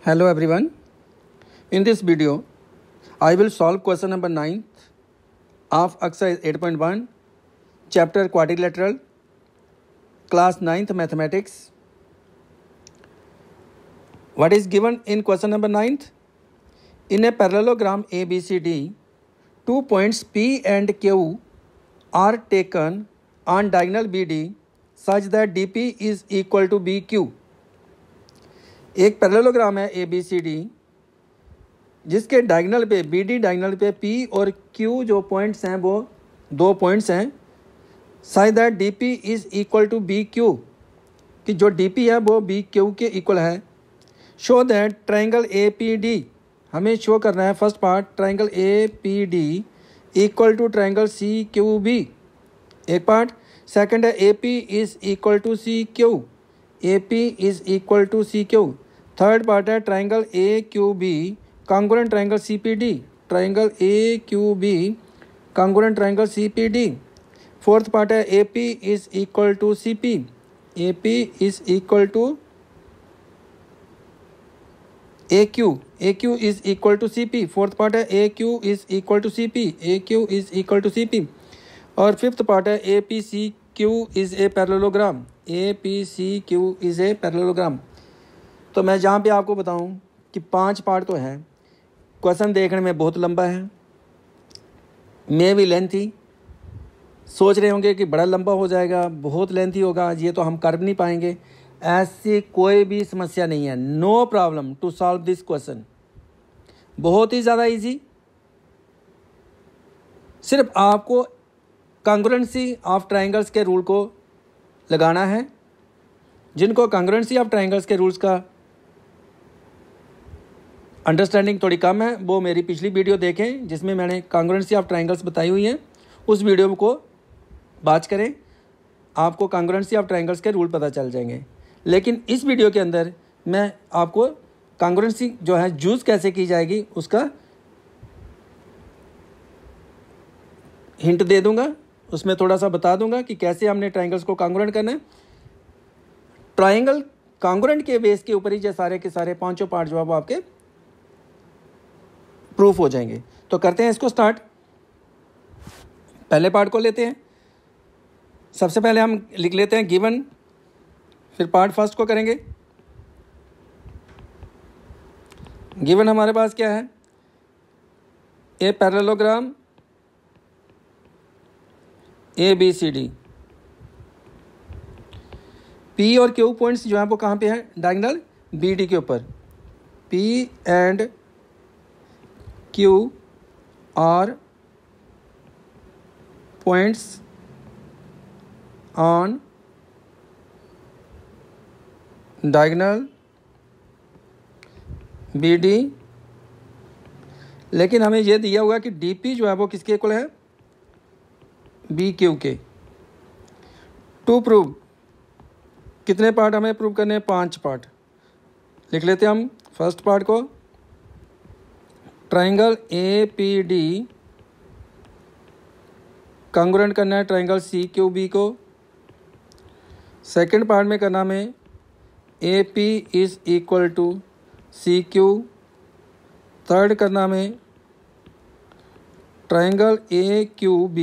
Hello everyone. In this video, I will solve question number 9 of exercise 8.1, chapter quadrilateral, class 9th mathematics. What is given in question number 9? In a parallelogram ABCD, 2 points P and Q are taken on diagonal BD such that DP is equal to BQ. एक parallelogram है ABCD जिसके diagonal पे BD diagonal पे P और Q जो points हैं वो 2 points हैं such that DP is equal to BQ कि जो DP है वो BQ के इक्वल है। शो दैट ट्रायंगल APD हमें शो करना है first part triangle APD equal to triangle CQB एक पार्ट। सेकंड है AP is equal to CQ AP is equal to CQ। Third part है triangle AQB congruent triangle CPD triangle AQB congruent triangle CPD। Fourth part है AP is equal to CP AP is equal to AQ is equal to CP। Fourth part है AQ is equal to CP AQ is equal to CP। और fifth part है APCQ is a parallelogram APCQ is a parallelogram. तो मैं जहाँ पे आपको बताऊँ कि 5 पार्ट तो हैं। क्वेश्चन देखने में बहुत लंबा है, मे भी लेंथी। सोच रहे होंगे कि बड़ा लंबा हो जाएगा, बहुत लेंथी होगा, ये तो हम कर भी नहीं पाएंगे। ऐसी कोई भी समस्या नहीं है। No problem to solve this question. बहुत ही ज़्यादा इजी। सिर्फ आपको कॉन्ग्रुएंसी ऑफ ट्रायंगल्स के रूल को लगाना है। जिनको कॉन्ग्रुएंसी ऑफ ट्रायंगल्स के रूल्स का अंडरस्टैंडिंग थोड़ी कम है वो मेरी पिछली वीडियो देखें जिसमें मैंने कॉन्ग्रुएंसी ऑफ ट्रायंगल्स बताई हुई है। उस वीडियो को वॉच करें, आपको कॉन्ग्रुएंसी ऑफ ट्रायंगल्स के रूल पता चल जाएंगे। लेकिन इस वीडियो के अंदर मैं आपको कॉन्ग्रुएंसी जो है यूज़ कैसे की जाएगी उसका हिंट दे दूंगा। उसमें थोड़ा सा बता दूंगा कि कैसे हमने ट्रायंगल्स को कॉन्ग्रुएंट करना है। ट्रायंगल कॉन्ग्रुएंट के बेस के ऊपर ही जो सारे के सारे 5 पार्ट जो है वो आपके प्रूफ हो जाएंगे। तो करते हैं इसको स्टार्ट। पहले पार्ट को लेते हैं। सबसे पहले हम लिख लेते हैं गिवन, फिर पार्ट फर्स्ट को करेंगे। गिवन हमारे पास क्या है? ए पैरेललोग्राम ABCD P और Q पॉइंट्स जो है वो कहाँ पे हैं? डायगोनल BD के ऊपर। P and Q are points on diagonal BD। लेकिन हमें यह दिया हुआ कि DP जो है वो किसके इक्वल है? BQ के। टू प्रूव कितने पार्ट हमें प्रूव करने हैं? 5 पार्ट। लिख लेते हैं हम फर्स्ट पार्ट को। ट्रायंगल APD कॉन्ग्रुएंट करना है ट्रायंगल CQB को। सेकंड पार्ट में करना हमें AP is equal to CQ। Third करना हमें ट्रायंगल AQB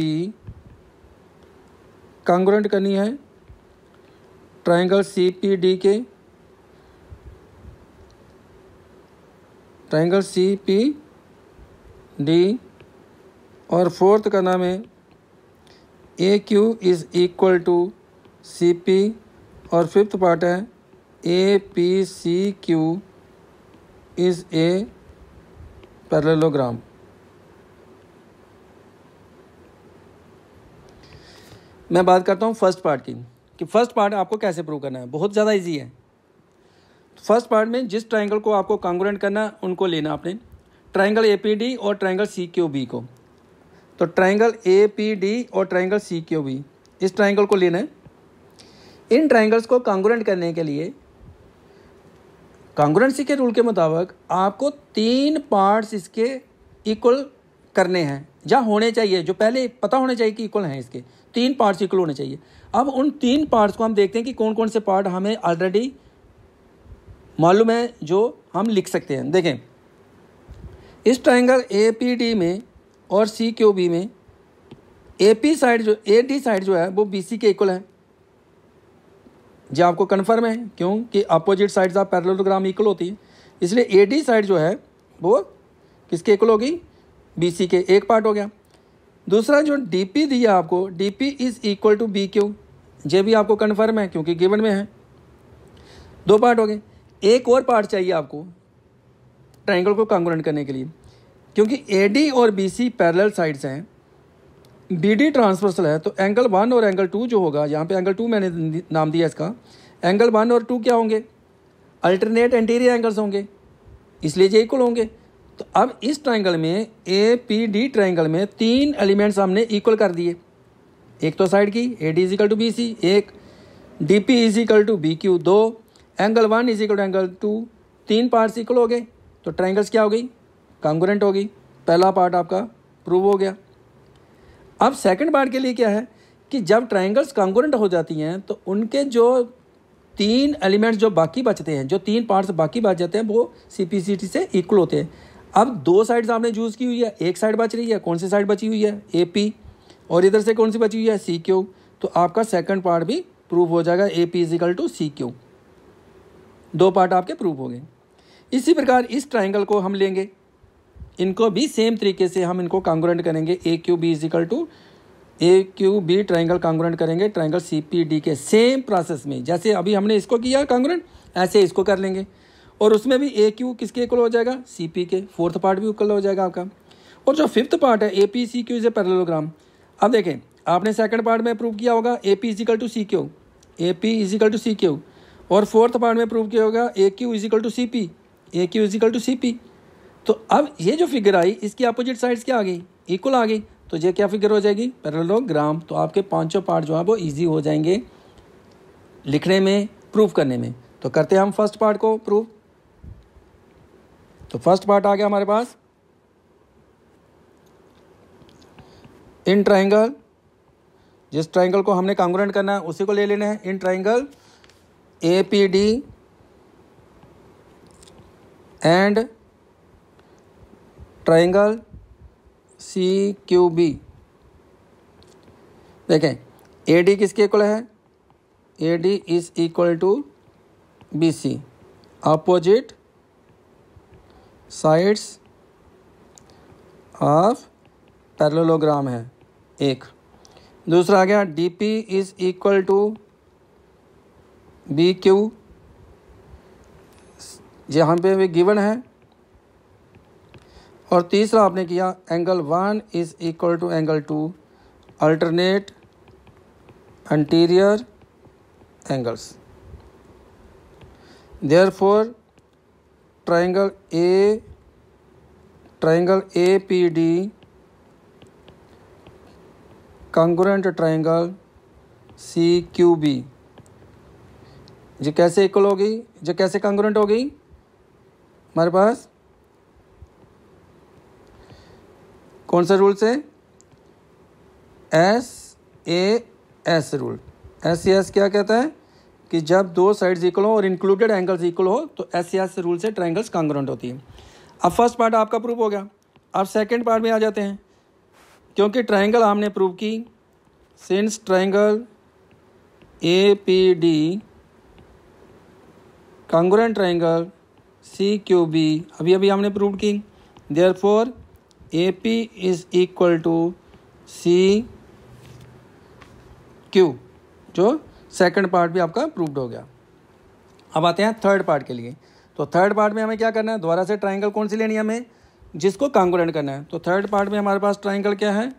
कॉन्ग्रुएंट करनी है ट्रायंगल CPD के। ट्रायंगल CPD और फोर्थ करना में AQ is equal to CP और फिफ्थ पार्ट है APCQ इज़ ए पैरेललोग्राम। मैं बात करता हूँ फर्स्ट पार्ट की कि फर्स्ट पार्ट आपको कैसे प्रूव करना है। बहुत ज़्यादा इजी है। फर्स्ट पार्ट में जिस ट्रायंगल को आपको कॉन्ग्रुएंट करना उनको लेना आपने, ट्रायंगल APD और ट्रायंगल CQB को। तो ट्रायंगल APD और ट्रायंगल CQB इस ट्रायंगल को लेना है। इन ट्रायंगल्स को कॉन्ग्रुएंट करने के लिए कॉन्ग्रुएंसी के रूल के मुताबिक आपको 3 पार्ट्स इसके इक्वल करने हैं या होने चाहिए, जो पहले पता होने चाहिए कि इक्वल हैं। इसके 3 पार्ट्स इक्वल होने चाहिए। अब उन 3 पार्ट्स को हम देखते हैं कि कौन कौन से पार्ट हमें ऑलरेडी मालूम है जो हम लिख सकते हैं। देखें, इस ट्राइंगल ए पी डी में और सी क्यू बी में ए पी साइड जो ए डी साइड जो है वो बी सी के इक्वल है। जी आपको कन्फर्म है, क्योंकि opposite sides of parallelogram equal होती है, इसलिए ए डी साइड जो है वो किसके इक्वल होगी, बी सी के। एक पार्ट हो गया। दूसरा जो डी पी दिया आपको, D P is equal to B Q, ये भी आपको कन्फर्म है क्योंकि गिवन में है। दो पार्ट हो गए। एक और पार्ट चाहिए आपको ट्राइंगल को कॉन्ग्रुएंट करने के लिए, क्योंकि ए डी और बी सी पैरेलल साइड्स हैं, बी डी ट्रांसवर्सल है, तो एंगल 1 और एंगल 2 जो होगा, यहाँ पे एंगल 2 मैंने नाम दिया इसका, एंगल 1 और 2 क्या होंगे, अल्टरनेट एंटीरियर एंगल्स होंगे, इसलिए ये इक्वल होंगे। तो अब इस ट्राइंगल में ए पी डी ट्राइंगल में 3 एलिमेंट्स हमने इक्वल कर दिए। एक तो साइड की A D equal to B C, एक D P is equal to B Q, 2 angle 1 equal to angle 2, 3 parts equal हो गए, तो ट्राइंगल्स क्या हो गई, कॉन्ग्रुएंट हो गई। पहला पार्ट आपका प्रूव हो गया। अब सेकंड पार्ट के लिए क्या है कि जब ट्राइंगल्स कॉन्ग्रुएंट हो जाती हैं तो उनके जो 3 एलिमेंट्स जो बाकी बचते हैं, जो 3 पार्ट्स बाकी बच जाते हैं, वो सीपीसीटी से इक्वल होते हैं। अब 2 साइड्स आपने चूज़ की हुई है, एक साइड बच रही है, कौन सी साइड बची हुई है, ए पी, और इधर से कौन सी बची हुई है, सी क्यू, तो आपका सेकंड पार्ट भी प्रूव हो जाएगा, A P is equal to C Q. 2 part आपके प्रूव हो गए। इसी प्रकार इस ट्राइंगल को हम लेंगे, इनको भी सेम तरीके से हम इनको कॉन्ग्रुएंट करेंगे, A Q B equal to A Q B triangle congruent करेंगे ट्राइंगल सी पी डी के सेम प्रोसेस में। जैसे अभी हमने इसको किया कॉन्ग्रुएंट, ऐसे इसको कर लेंगे, और उसमें भी ए क्यू किसके इक्वल हो जाएगा, सी पी के। फोर्थ पार्ट भी इक्वल हो जाएगा आपका। और जो फिफ्थ पार्ट है A P C Q is a parallelogram. अब देखें, आपने सेकंड पार्ट में प्रूव किया होगा A P is equal to C Q, A P is equal to C Q, और फोर्थ पार्ट में प्रूव किया होगा A Q equal to C P, A Q equal to C P. तो अब ये जो फिगर आई, इसकी अपोजिट साइड्स क्या आ गई, इक्वल आ गई, तो ये क्या फिगर हो जाएगी, पैरेललोग्राम। तो आपके 5 पार्ट जो है वो इजी हो जाएंगे लिखने में, प्रूव करने में। तो करते हैं हम फर्स्ट पार्ट को प्रूव। तो फर्स्ट पार्ट आ गया हमारे पास, इन ट्राइंगल, जिस ट्राइंगल को हमने कॉन्ग्रुएंट करना है उसी को ले लेना है, in triangle A P D and triangle C Q B. देखें, ए डी किसके इक्वल है, A D is equal to B C, opposite sides of parallelogram है एक। दूसरा आ गया D P is equal to B Q, यहाँ पे भी गिवन है। और तीसरा आपने किया angle 1 is equal to angle 2, alternate interior angles. Therefore triangle A P D congruent triangle C Q B, ये कैसे इक्वल होगी, ये कैसे कॉन्ग्रुएंट होगी हमारे पास, कौन सा रूल से, S A S rule. S A S क्या कहता है कि जब 2 साइड्स इक्वल हो और इंक्लूडेड एंगल्स इक्वल हो तो एस ए एस रूल से ट्राइंगल्स कॉन्ग्रुएंट होती है। अब फर्स्ट पार्ट आपका प्रूव हो गया। अब सेकंड पार्ट में आ जाते हैं, क्योंकि ट्राइंगल हमने प्रूव की, since triangle A P D congruent triangle C Q B अभी अभी हमने प्रूव की, therefore A P is equal to C Q, जो सेकंड पार्ट भी आपका प्रूव्ड हो गया। अब आते हैं थर्ड पार्ट के लिए। तो थर्ड पार्ट में हमें क्या करना है, दोबारा से ट्राइंगल कौन सी लेनी है हमें, जिसको कॉन्ग्रुएंट करना है। तो थर्ड पार्ट में हमारे पास ट्राइंगल क्या है,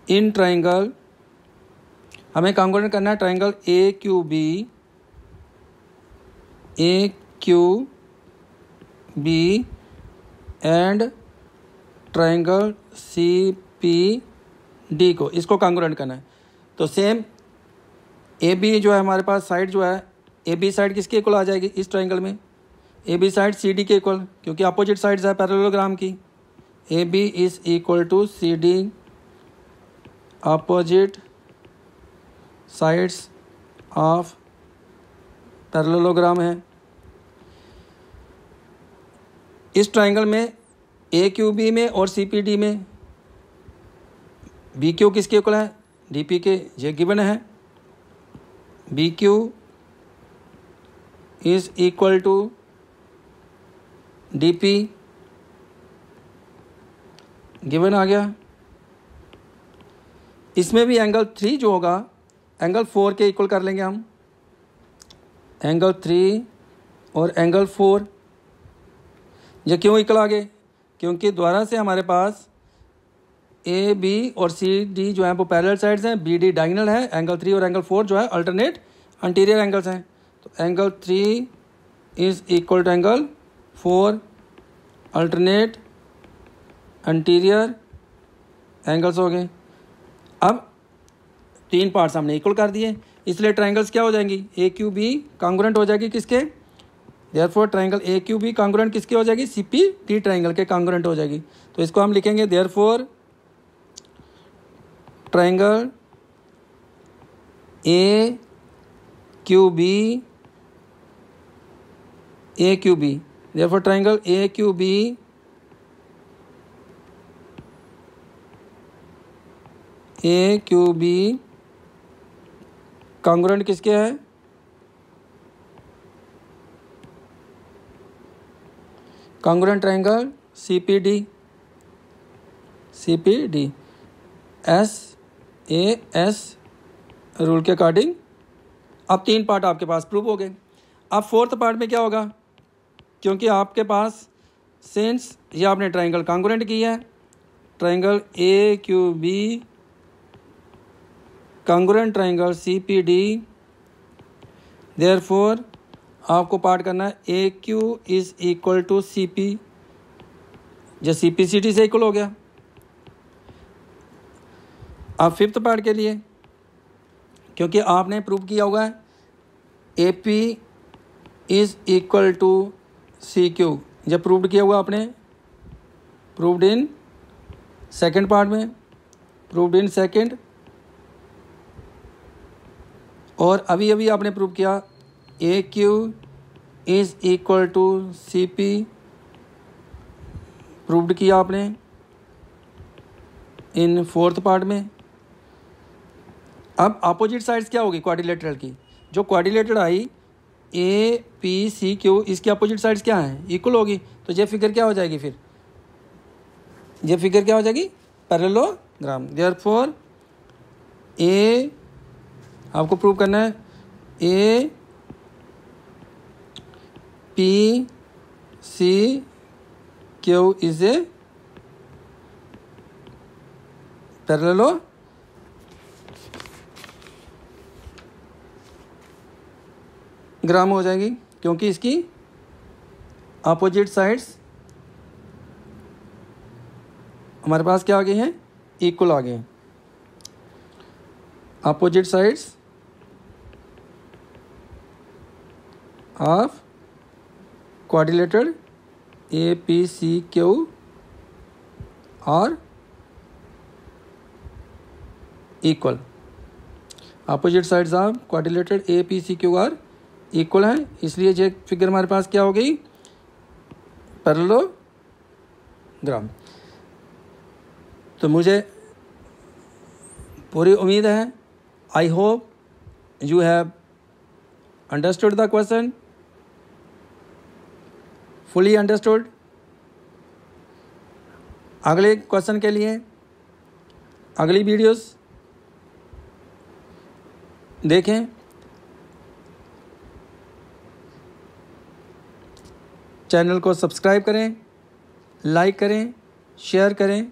इन ट्राइंगल हमें कॉन्ग्रुएंट करना है triangle A Q B and triangle C P D को, इसको कॉन्ग्रुएंट करना है। तो सेम ए बी जो है हमारे पास साइड जो है, ए बी साइड किसके इक्वल आ जाएगी इस ट्राइंगल में, A B side C D के इक्वल, क्योंकि अपोजिट साइड्स है पैरेललोग्राम की। A B is equal to C D, opposite sides of parallelogram है। इस ट्राइंगल में ए क्यू बी में और सी पी डी में बी क्यू किसके इक्वल है, डी पी के, ये गिवन है। B Q is equal to D P, given आ गया। इसमें भी एंगल 3 जो होगा एंगल 4 के इक्वल कर लेंगे हम। एंगल 3 और एंगल 4 ये क्यों इक्वल आ गए, क्योंकि दोबारा से हमारे पास ए बी और सी डी जो है वो पैरेलल साइड्स हैं, बी डी डायगोनल है। एंगल 3 और एंगल 4 जो है अल्टरनेट अंटीरियर एंगल्स हैं। तो angle 3 is equal to angle 4 alternate interior angles हो गए। अब 3 पार्ट्स हमने इक्वल कर दिए, इसलिए ट्राइंगल्स क्या हो जाएंगी, ए क्यू बी कॉन्ग्रुएंट हो जाएगी किसके, therefore triangle A Q B congruent किसके हो जाएगी, सी पी डी ट्राइंगल के कॉन्ग्रुएंट हो जाएगी। तो इसको हम लिखेंगे therefore triangle A Q B therefore triangle A Q B congruent किसके है, congruent triangle C P D SAS rule के अकॉर्डिंग। अब 3 पार्ट आपके पास प्रूव हो गए। अब 4th पार्ट में क्या होगा, क्योंकि आपके पास सिंस ये आपने ट्राइंगल कॉन्ग्रुएंट किया है, triangle A Q B congruent triangle C P D, therefore आपको पार्ट करना है A Q is equal to C P, जो सी पी सी डी से इक्वल हो गया। अब 5th पार्ट के लिए, क्योंकि आपने प्रूव किया होगा A P is equal to C Q, जब प्रूव किया हुआ आपने, प्रूव्ड इन 2nd पार्ट में, प्रूव्ड इन 2nd, और अभी अभी आपने प्रूव किया A Q is equal to C P, proved किया आपने इन 4th पार्ट में। अब अपोजिट साइड्स क्या होगी क्वाड्रिलेटरल की, जो quadrilateral I A P C Q, इसकी अपोजिट साइड्स क्या हैं, इक्वल होगी। तो ये फिगर क्या हो जाएगी, फिर ये फिगर क्या हो जाएगी, पैरेललोग्राम। देयरफॉर ए आपको प्रूव करना है A P C Q is a parallelogram हो जाएगी, क्योंकि इसकी अपोजिट साइड्स हमारे पास क्या आ गई हैं, इक्वल आ गए हैं। Opposite sides of quadrilateral A P C Q are equal, opposite sides of quadrilateral A P C Q are equal है, इसलिए ये फिगर हमारे पास क्या हो गई, पैरेललोग्राम। तो मुझे पूरी उम्मीद है, I hope you have understood the question, fully understood. अगले क्वेश्चन के लिए अगली वीडियोस देखें। चैनल को सब्सक्राइब करें, लाइक करें, शेयर करें।